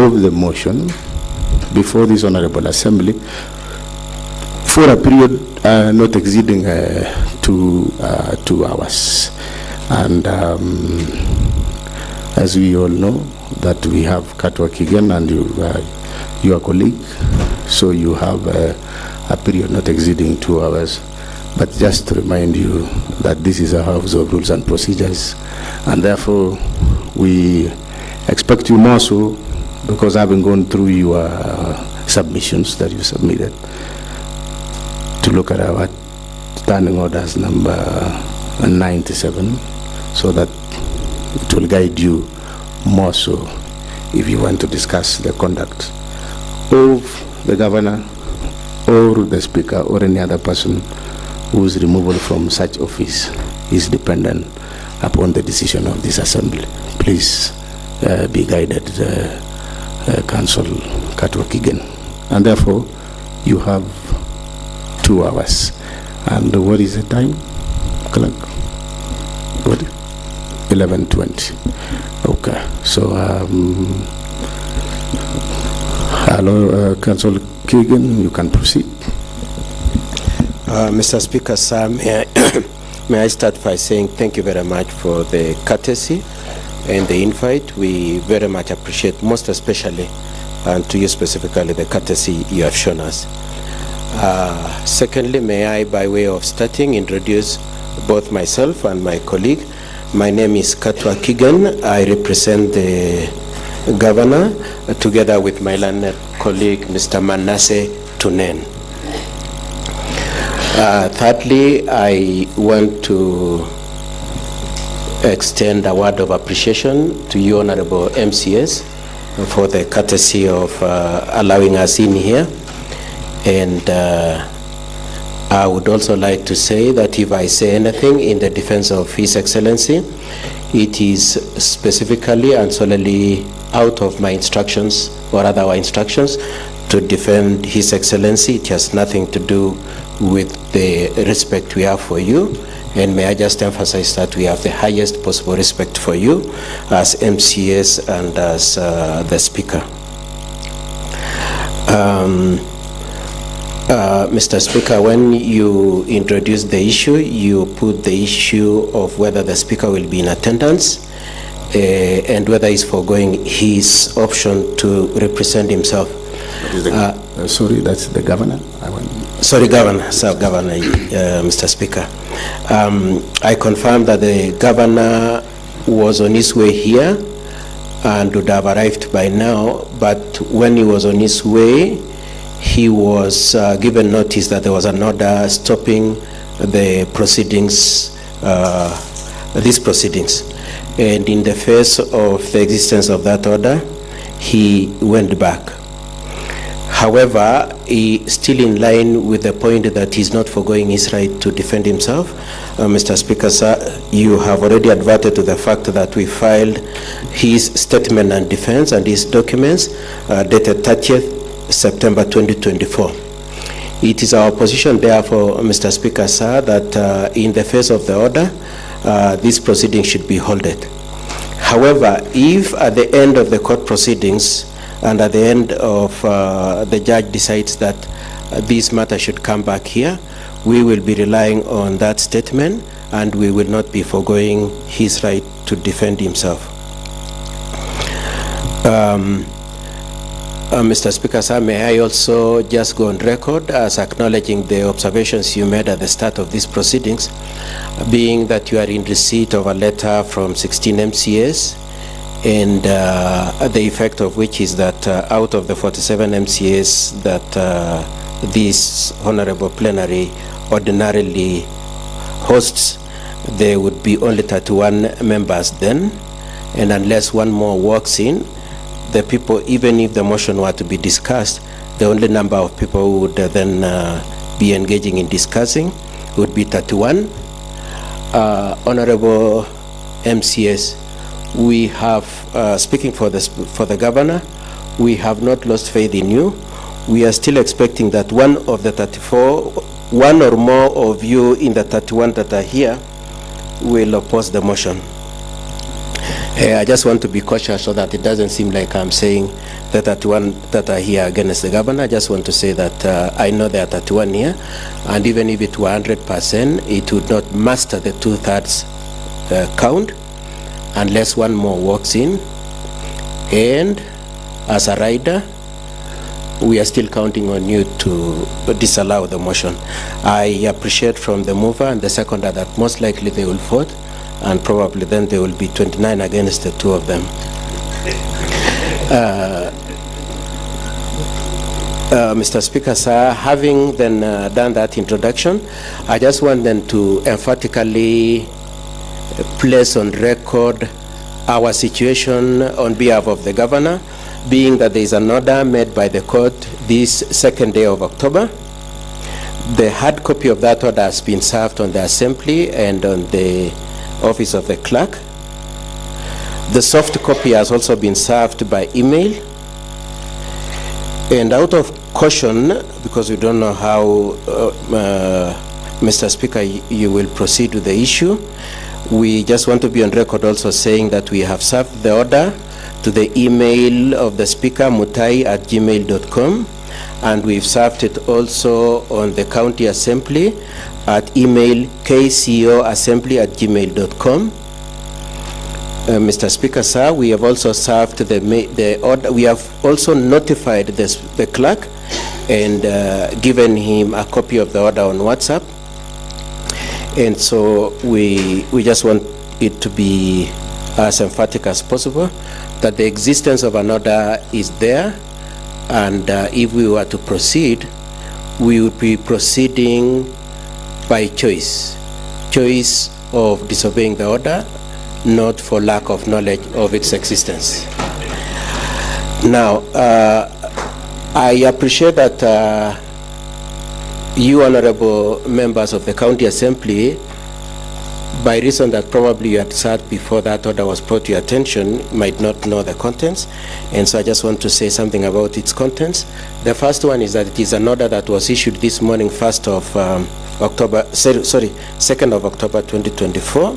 of the motion before this Honorable Assembly for a period not exceeding 2 hours. And as we all know, that we have Katwa Kigen and your colleague, so you have a period not exceeding 2 hours. But just to remind you that this is a House of Rules and Procedures, and therefore we expect you more so, because having gone through your submissions that you submitted, to look at our standing orders number 97, so that it will guide you more so if you want to discuss the conduct of the governor or the speaker or any other person whose removal from such office is dependent upon the decision of this assembly. Please be guided, Council Katwa Kigen. And therefore, you have 2 hours. And what is the time, clerk? What? 11:20. Okay. So, hello, Council Kigen, you can proceed. Mr. Speaker, sir, may I start by saying thank you very much for the courtesy and the invite. We very much appreciate, most especially, and to you specifically, the courtesy you have shown us. Secondly, may I, by way of starting, introduce both myself and my colleague. My name is Katwa Kigen. I represent the governor, together with my learned colleague, Mr. Manasseh Tunen. Thirdly, I want to extend a word of appreciation to you, Honorable MCS, for the courtesy of allowing us in here. And I would also like to say that if I say anything in the defense of His Excellency, it is specifically and solely out of my instructions, or rather our instructions, to defend His Excellency. It has nothing to do with the respect we have for you. And may I just emphasize that we have the highest possible respect for you as MCS and as the Speaker. Mr. Speaker, when you introduced the issue, you put the issue of whether the Speaker will be in attendance and whether he's foregoing his option to represent himself. Sorry, that's the governor. Sorry, Governor, Sir Governor, Mr. Speaker. I confirm that the governor was on his way here and would have arrived by now, but when he was on his way, he was given notice that there was an order stopping the proceedings, these proceedings. And in the face of the existence of that order, he went back. However, he still in line with the point that he's not foregoing his right to defend himself. Mr. Speaker, sir, you have already adverted to the fact that we filed his statement and defense and his documents dated 30th September 2024. It is our position, therefore, Mr. Speaker, sir, that in the face of the order, this proceeding should be halted. However, if at the end of the court proceedings and at the end of the judge decides that this matter should come back here, we will be relying on that statement and we will not be foregoing his right to defend himself. Mr. Speaker, sir, may I also just go on record as acknowledging the observations you made at the start of these proceedings, being that you are in receipt of a letter from 16 MCAs, and the effect of which is that out of the 47 MCAs that this honorable plenary ordinarily hosts, there would be only 31 members then, and unless one more walks in, the people, even if the motion were to be discussed, the only number of people who would then be engaging in discussing would be 31. Honorable MCS, we have, speaking for the governor, we have not lost faith in you. We are still expecting that one of the 34, one or more of you in the 31 that are here will oppose the motion. I just want to be cautious so that it doesn't seem like I'm saying that 31 that are here against the governor. I just want to say that I know there are 31 here, and even if it were 100%, it would not master the 2/3 count unless one more walks in. And as a rider, we are still counting on you to disallow the motion. I appreciate from the mover and the seconder that most likely they will vote, and probably then there will be 29 against the two of them. Mr. Speaker, sir, having then done that introduction, I just want them to emphatically place on record our situation on behalf of the governor, being that there is an order made by the court this 2nd day of October. The hard copy of that order has been served on the assembly and on the office of the clerk. The soft copy has also been served by email. And out of caution, because we don't know how, Mr. Speaker, you will proceed with the issue, we just want to be on record also saying that we have served the order to the email of the Speaker, mutai@gmail.com, and we've served it also on the county assembly at email kcoassembly@gmail.com. Mr. Speaker, sir, we have also served the order. We have also notified the clerk and given him a copy of the order on WhatsApp. And so we just want it to be as emphatic as possible that the existence of an order is there, and if we were to proceed, we would be proceeding by choice of disobeying the order, not for lack of knowledge of its existence. Now, I appreciate that you honorable members of the county assembly, by reason that probably you had sat before that order was brought to your attention, might not know the contents, and so I just want to say something about its contents. The first one is that it is an order that was issued this morning, 2nd of October 2024.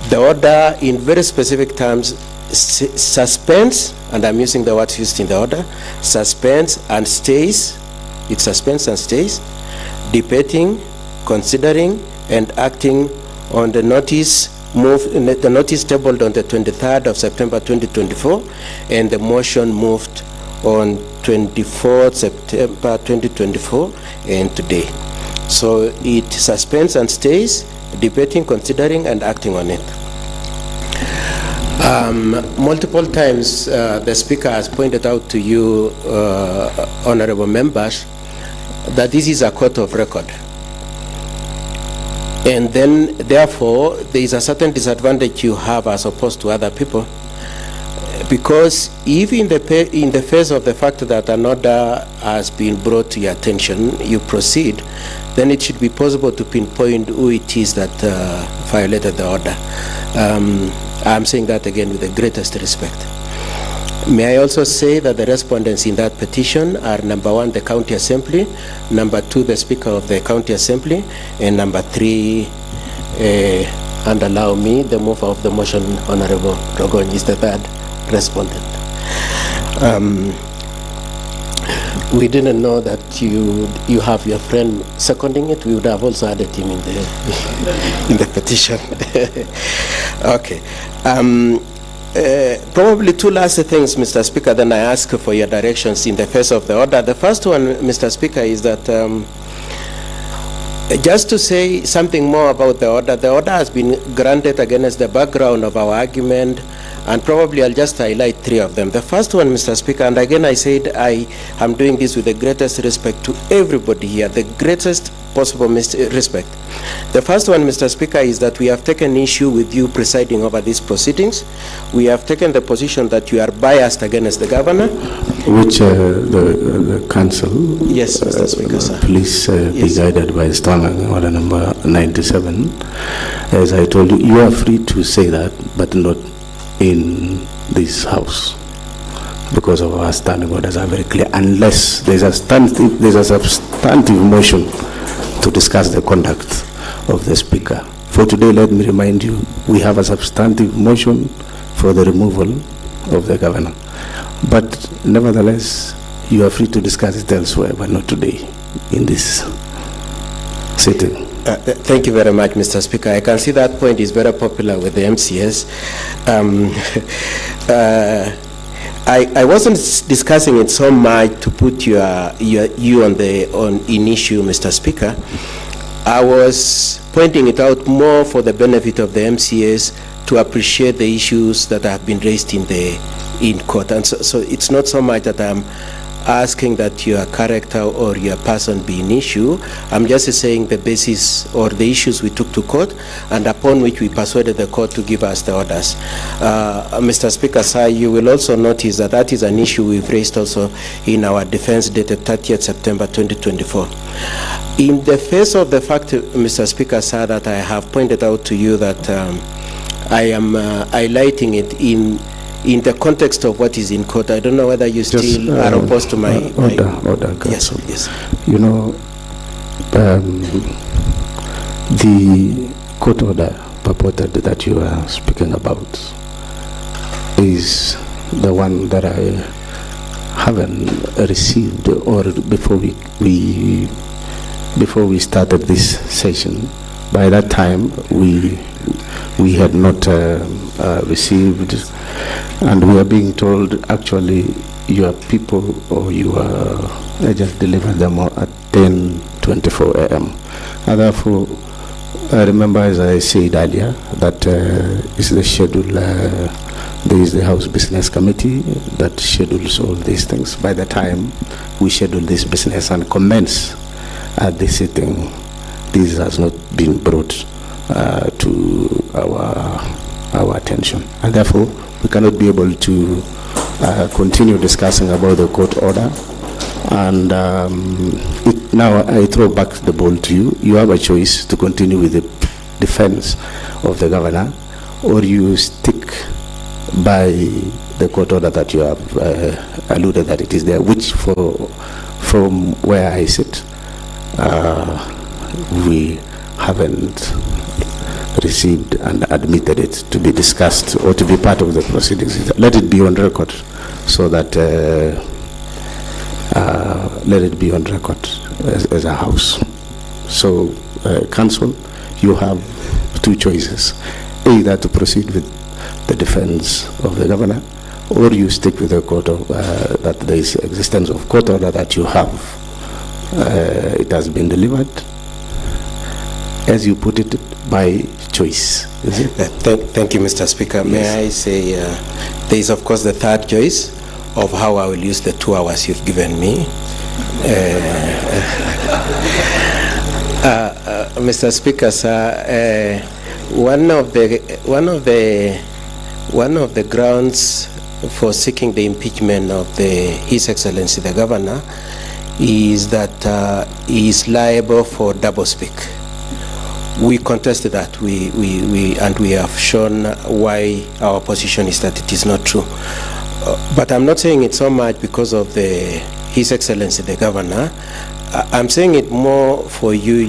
The order, in very specific terms, suspends, and I'm using the words used in the order, suspends and stays, it suspends and stays, debating, considering, and acting on the notice tabled on the 23rd of September 2024, and the motion moved on 24th September 2024 and today. So it suspends and stays, debating, considering, and acting on it. Multiple times the Speaker has pointed out to you, honorable members, that this is a court of record. And then, therefore, there is a certain disadvantage you have as opposed to other people, because if in the face of the fact that an order has been brought to your attention, you proceed, then it should be possible to pinpoint who it is that violated the order. I'm saying that again with the greatest respect. May I also say that the respondents in that petition are, number 1, the county assembly, number 2, the Speaker of the county assembly, and number 3, and allow me, the mover of the motion, Honorable Govn, is the 3rd respondent. We didn't know that you have your friend seconding it. We would have also added him in the in the petition. Okay. Probably 2 last things, Mr. Speaker, then I ask for your directions in the face of the order. The first one, Mr. Speaker, is that just to say something more about the order has been granted against the background of our argument, and probably I'll just highlight 3 of them. The first one, Mr. Speaker, and again I said I am doing this with the greatest respect to everybody here, the greatest possible respect. The first one, Mr. Speaker, is that we have taken issue with you presiding over these proceedings. We have taken the position that you are biased against the governor. Which the council, yes, Mr. Speaker, sir. Please be guided by standing order number 97. As I told you, you are free to say that, but not in this house, because of our standing orders are very clear, unless there's a substantive motion to discuss the conduct of the Speaker. For today, let me remind you, we have a substantive motion for the removal of the governor. But nevertheless, you are free to discuss it elsewhere, but not today in this sitting. Thank you very much, Mr. Speaker. I can see that point is very popular with the MCS. I wasn't discussing it so much to put you on in issue, Mr. Speaker. I was pointing it out more for the benefit of the MCS to appreciate the issues that have been raised in court. And so it's not so much that I'm asking that your character or your person be an issue. I'm just saying the basis or the issues we took to court and upon which we persuaded the court to give us the orders. Mr. Speaker, sir, you will also notice that that is an issue we've raised also in our defense dated 30th September 2024. In the face of the fact, Mr. Speaker, sir, that I have pointed out to you that I am highlighting it in the context of what is in court. I don't know whether you still are opposed to my... Order, Councel. Yes. You know, the court order purported that you are speaking about is the one that I haven't received, or before we started this session. By that time, we had not received, and we are being told actually your people or your agents delivered them at 10:24 a.m. And therefore, I remember, as I said earlier, that is the schedule. There is the House Business Committee that schedules all these things. By the time we schedule this business and commence at the sitting, this has not been brought to our attention, and therefore we cannot be able to continue discussing about the court order. And now I throw back the ball to you. You have a choice to continue with the defense of the governor, or you stick by the court order that you have alluded that it is there, which from where I sit, we haven't received and admitted it to be discussed or to be part of the proceedings. Let it be on record, so that let it be on record as a house. So, Council, you have two choices: either to proceed with the defense of the governor, or you stick with the court of that there is existence of court order that you have. It has been delivered, as you put it, by choice. Is it? Thank you, Mr. Speaker. Yes. May I say, there is of course the third choice of how I will use the 2 hours you've given me. Mr. Speaker, sir, one of the grounds for seeking the impeachment of His Excellency the Governor is that he is liable for doublespeak. We contested that, and we have shown why our position is that it is not true. But I'm not saying it so much because of His Excellency the Governor. I'm saying it more for you.